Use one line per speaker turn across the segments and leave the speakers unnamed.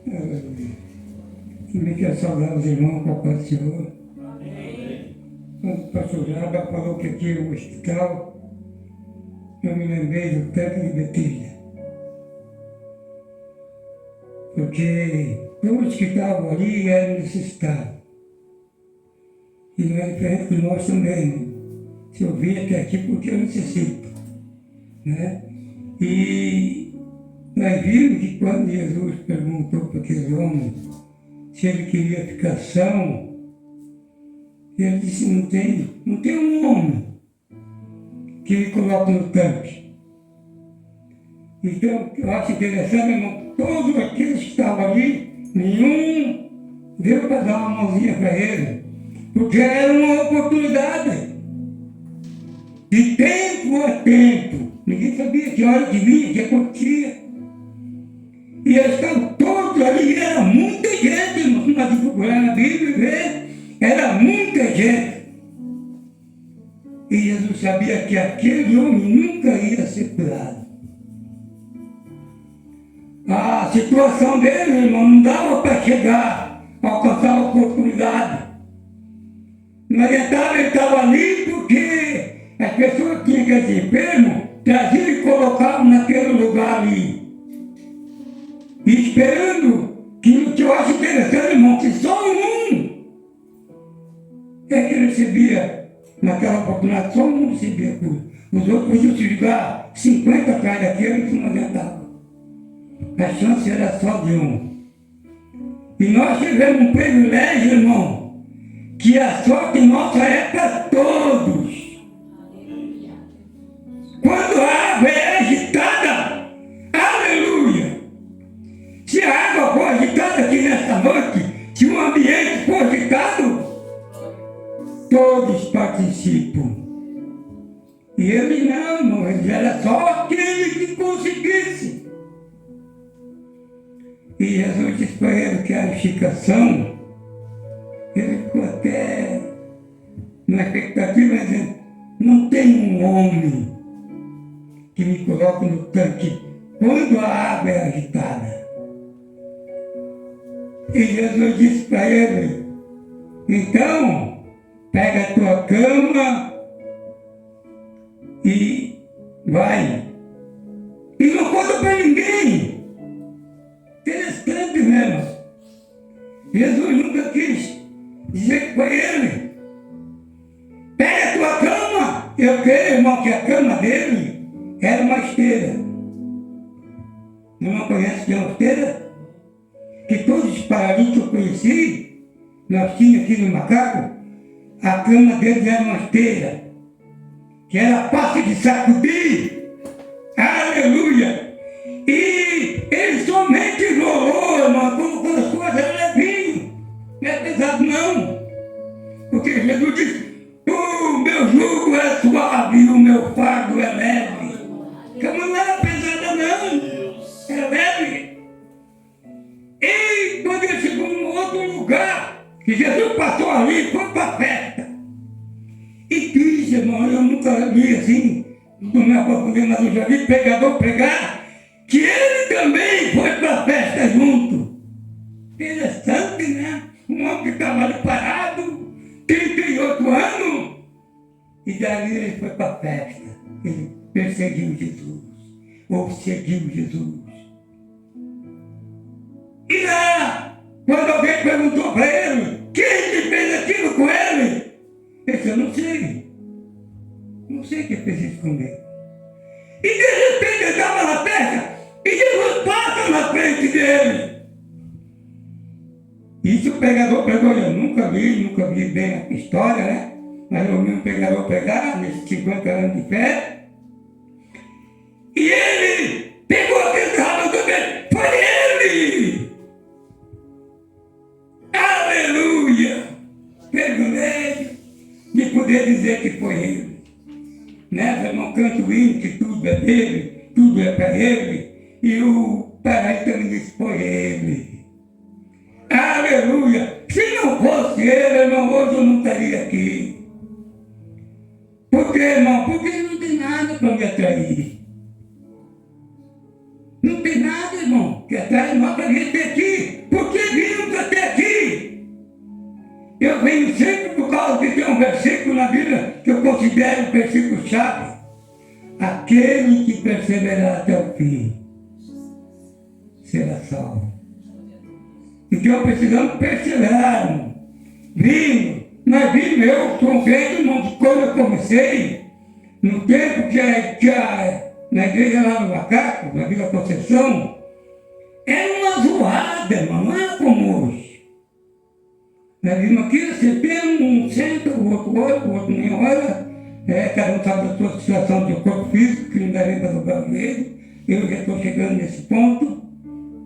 Também quero saudar os irmãos com a paz do Senhor. Quando o pastor Jaba falou que aqui é um hospital, eu me lembrei do tanque de Betilha. Porque todos que estavam ali eram necessitados. E não é diferente de nós também, né? Se eu vim até aqui porque eu necessito, né? E nós vimos que quando Jesus perguntou para aqueles homens se ele queria ficar são, ele disse, não tem um homem que me coloque no tanque. Então, eu acho interessante, irmão, todos aqueles que estavam ali, nenhum deu para dar uma mãozinha para ele, porque era uma oportunidade. De tempo a tempo. Ninguém sabia que hora que vinha, que acontecia. E eles estavam todos ali, era muita gente, irmão. Se nós procurar na Bíblia e ver, era muita gente. E Jesus sabia que aquele homem nunca ia ser curado. A situação dele, irmão, não dava para chegar, alcançar a oportunidade. Não adiantava, ele estava ali porque as pessoas tinham que ser enfermos, traziam e colocavam naquele lugar ali. E esperando que eu acho interessante, irmão, que só um é que recebia, naquela oportunidade, só um recebia cura. Os outros podiam se ligar 50 atrás daquele que não adiantava. A chance era só de um. E nós tivemos um privilégio, irmão, que a sorte nossa é para todos. Quando a água é agitada, aleluia! Se a água for agitada aqui nesta noite, se o ambiente for agitado, todos participam. E ele não, ele era só aquele que conseguisse. E Jesus disse para ele que a edificação, ele ficou até na expectativa, dizendo, não tem um homem que me coloque no tanque quando a água é agitada. E Jesus disse para ele, então, pega a tua cama e vai. E não conta para ninguém. Interessante mesmo. Jesus nunca quis dizer para ele, pega a tua cama. Eu creio, irmão, que a cama dele era uma esteira. Não conhece que é uma esteira? Que todos os paralíticos que eu conheci, nós tínhamos aqui no Macaco, a cama deles era uma esteira, que era fácil de sacudir. Aleluia! E ele somente rolou, irmão, quando as coisas eram levinhas. Não é pesado não. Porque Jesus disse, o meu jugo é suave e o meu fardo é leve. A cama não era pesada não, era leve. E quando ele chegou num outro lugar, que Jesus passou ali, foi para a festa. E diz, irmão, eu nunca vi assim, não me aprofundei, mas eu já vi pregador pregar, que ele também foi para a festa junto. Interessante, né? Um homem que estava ali parado, 38 anos, e dali ele foi para a festa. Ele perseguiu Jesus, ou seguiu Jesus. E lá, quando alguém perguntou para ele, quem que fez aquilo com ele? Ele disse, eu não sei. Não sei quem fez isso comigo. E de repente ele estava na festa, e Jesus passa na frente dele. Isso o pregador pregou, eu nunca vi bem a história, né? Mas eu vi um pregador pregar, nesses 50 anos de fé. E ele pegou aquele rabo também, foi ele! Aleluia! Privilégio de poder dizer que foi ele. Né? Eu não canto o hino que tudo é dele, tudo é para ele. E o Paraí também disse, foi ele. Aleluia! Se não fosse ele, irmão, hoje eu não estaria aqui. Por quê, irmão? Porque não tem nada para me atrair. Não tem nada, irmão, que atrai nós para a gente aqui. versículo na Bíblia que eu considero um versículo-chave. Aquele que perseverar até o fim será salvo. Então precisamos perseverar, irmão. Nós vimos, eu sou um crente, irmão, quando eu comecei, no tempo que na igreja lá no Macaco, na Vila Conceição, era uma zoada, irmão, não era como hoje. Nós vimos aqui, você tem um senta, o outro olha, o outro nem olha, cada um sabe da sua situação de corpo físico, que não dá nem para dobrar o joelho. Eu já estou chegando nesse ponto,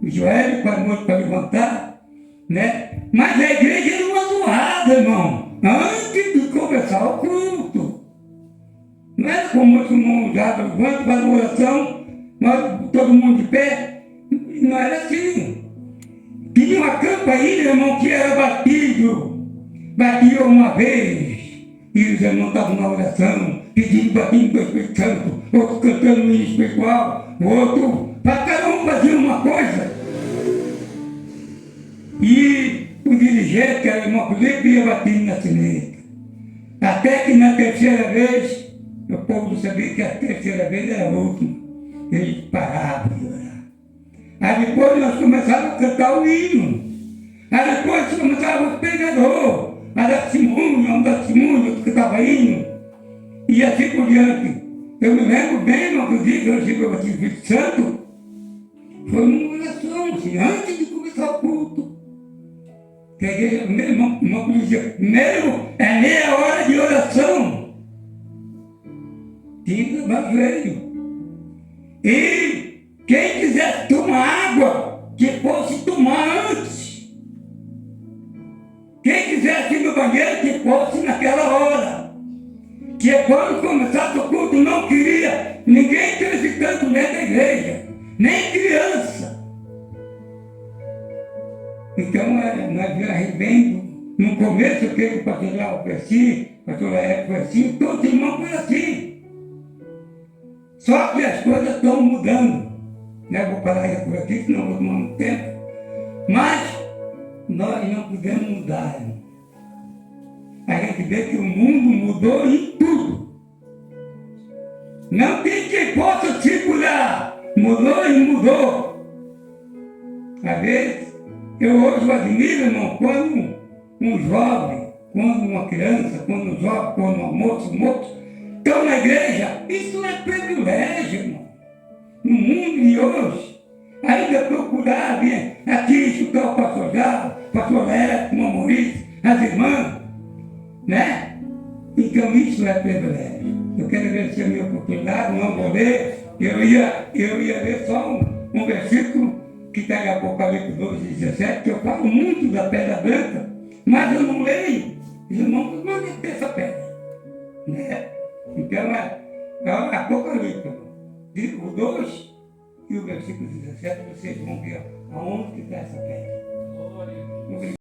o joelho, com a mão para levantar, né? Mas a igreja era uma zoada, irmão, antes de começar o culto. Não era como os irmãos já levanta para a oração, todo mundo de pé. Não era assim. Tinha uma campainha, irmão, que era batido. Batia uma vez. E os irmãos estavam na oração, pedindo batismo do Espírito Santo, outro cantando no espiritual, o outro, para cada um fazia uma coisa. E o dirigente, que era o irmão Felipe, ia batendo na sineta. Até que na terceira vez, o povo não sabia que a terceira vez era a última. Eles paravam de orar. Aí depois nós começávamos a cantar o hino. Aí depois começava o pregador, a dar testemunho, que cantava hino. E assim por diante. Eu me lembro bem, no dia que eu recebi o batismo do Espírito Santo, foi uma oração, assim, antes de começar o culto. Que a igreja, irmão dizia, primeiro é meia hora de oração. Tinha o evangelho. E quem quisesse tomar água, que fosse tomar antes. Quem quisesse ir no banheiro, que fosse naquela hora. Que quando começasse o culto, não queria ninguém transitando dentro da igreja, nem criança. Então, nós vivemos no começo, eu creio que o pastor Léo foi assim, o pastor Léo foi assim, todos os irmãos foram assim. Só que as coisas estão mudando. Eu vou parar aí por aqui, senão vou tomar muito tempo. Mas nós não podemos mudar, irmão. A gente vê que o mundo mudou em tudo. Não tem quem possa segurar. Mudou e mudou. Às vezes, eu hoje admiro, irmão, quando um jovem, quando uma criança, quando um jovem, quando um moço estão na igreja. Isso é privilégio, irmão. No mundo de hoje, ainda procurar vir aqui escutar o pastor Galo, o pastor Léo, o irmão Maurício, as irmãs, né? Então isso é privilégio. Eu quero agradecer a minha oportunidade, não vou ler, eu ia ler só um versículo que está em Apocalipse 12:17, que eu falo muito da pedra branca, mas eu não leio. Os irmãos não devem ter essa pedra, né? Então é Apocalipse, o 2 e o versículo 17, vocês vão ver aonde que está essa pedra.